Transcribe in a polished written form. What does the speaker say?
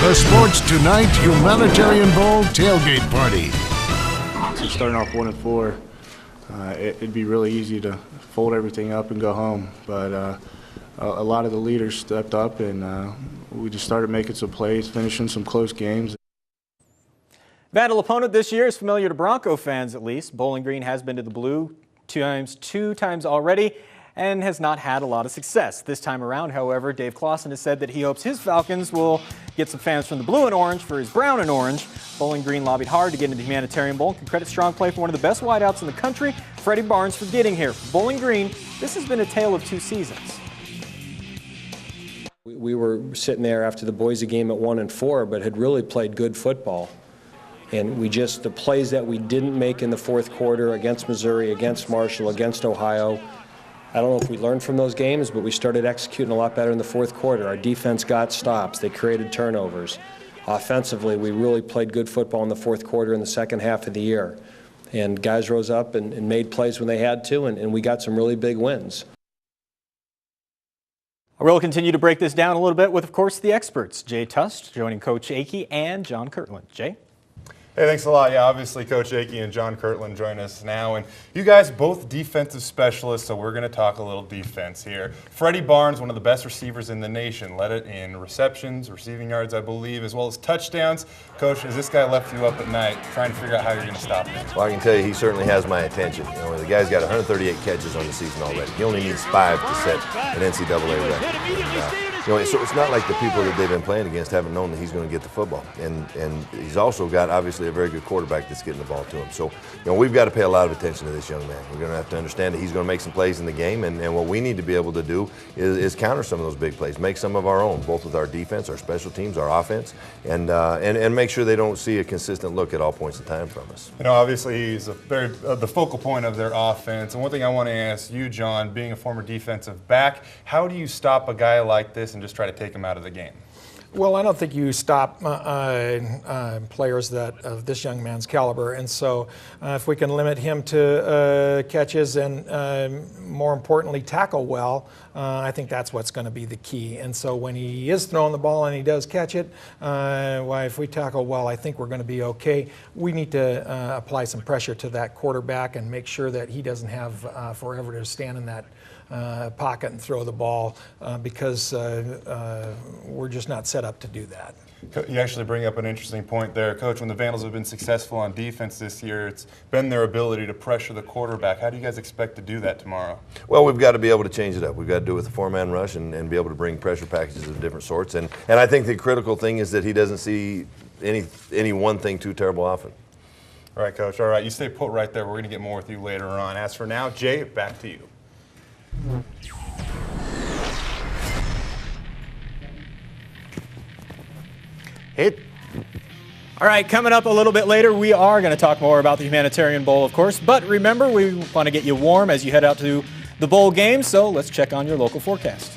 The Sports Tonight Humanitarian Bowl Tailgate Party. So starting off 1-4, it'd be really easy to fold everything up and go home. But a lot of the leaders stepped up, and we just started making some plays, finishing some close games. Vandal opponent this year is familiar to Bronco fans at least. Bowling Green has been to the Blue two times already and has not had a lot of success. This time around, however, Dave Clawson has said that he hopes his Falcons will get some fans from the blue and orange for his brown and orange. Bowling Green lobbied hard to get into the Humanitarian Bowl and can credit strong play for one of the best wideouts in the country, Freddie Barnes, for getting here. For Bowling Green, this has been a tale of 2 seasons. We were sitting there after the Boise game at 1-4, but had really played good football. And the plays that we didn't make in the fourth quarter against Missouri, against Marshall, against Ohio, I don't know if we learned from those games, but we started executing a lot better in the fourth quarter. Our defense got stops. They created turnovers. Offensively, we really played good football in the fourth quarter in the second half of the year. And guys rose up and made plays when they had to, and we got some really big wins. We'll continue to break this down a little bit with, of course, the experts. Jay Tust joining Coach Akey and John Kirtland. Jay? Hey, thanks a lot. Yeah, obviously Coach Akey and John Kirtland join us now. And you guys both defensive specialists, so we're going to talk a little defense here. Freddie Barnes, one of the best receivers in the nation, led it in receptions, receiving yards, I believe, as well as touchdowns. Coach, has this guy left you up at night trying to figure out how you're going to stop him? Well, I can tell you he certainly has my attention. You know, the guy's got 138 catches on the season already. He only needs 5 to set an NCAA record. And, so it's not like the people that they've been playing against haven't known that he's going to get the football. And he's also got, obviously, a very good quarterback that's getting the ball to him. So, we've got to pay a lot of attention to this young man. We're going to have to understand that he's going to make some plays in the game, and what we need to be able to do is counter some of those big plays, make some of our own, both with our defense, our special teams, our offense, and make sure they don't see a consistent look at all points of time from us. Obviously he's the focal point of their offense. And one thing I want to ask you, John, being a former defensive back, how do you stop a guy like this and just try to take him out of the game? Well, I don't think you stop players of this young man's caliber, and so if we can limit him to catches and, more importantly, tackle well, I think that's what's going to be the key. And so when he is throwing the ball and he does catch it, if we tackle well, I think we're going to be okay. We need to apply some pressure to that quarterback and make sure that he doesn't have forever to stand in that pocket and throw the ball because we're just not set up to do that. You actually bring up an interesting point there. Coach, when the Vandals have been successful on defense this year, it's been their ability to pressure the quarterback. How do you guys expect to do that tomorrow? Well, we've got to be able to change it up. We've got to do it with a 4-man rush and be able to bring pressure packages of different sorts. And I think the critical thing is that he doesn't see any one thing too terrible often. All right, Coach. All right, you stay put right there. We're going to get more with you later on. As for now, Jay, back to you. All right, coming up a little bit later, we are going to talk more about the Humanitarian Bowl, of course. But remember, we want to get you warm as you head out to the bowl game, so let's check on your local forecast.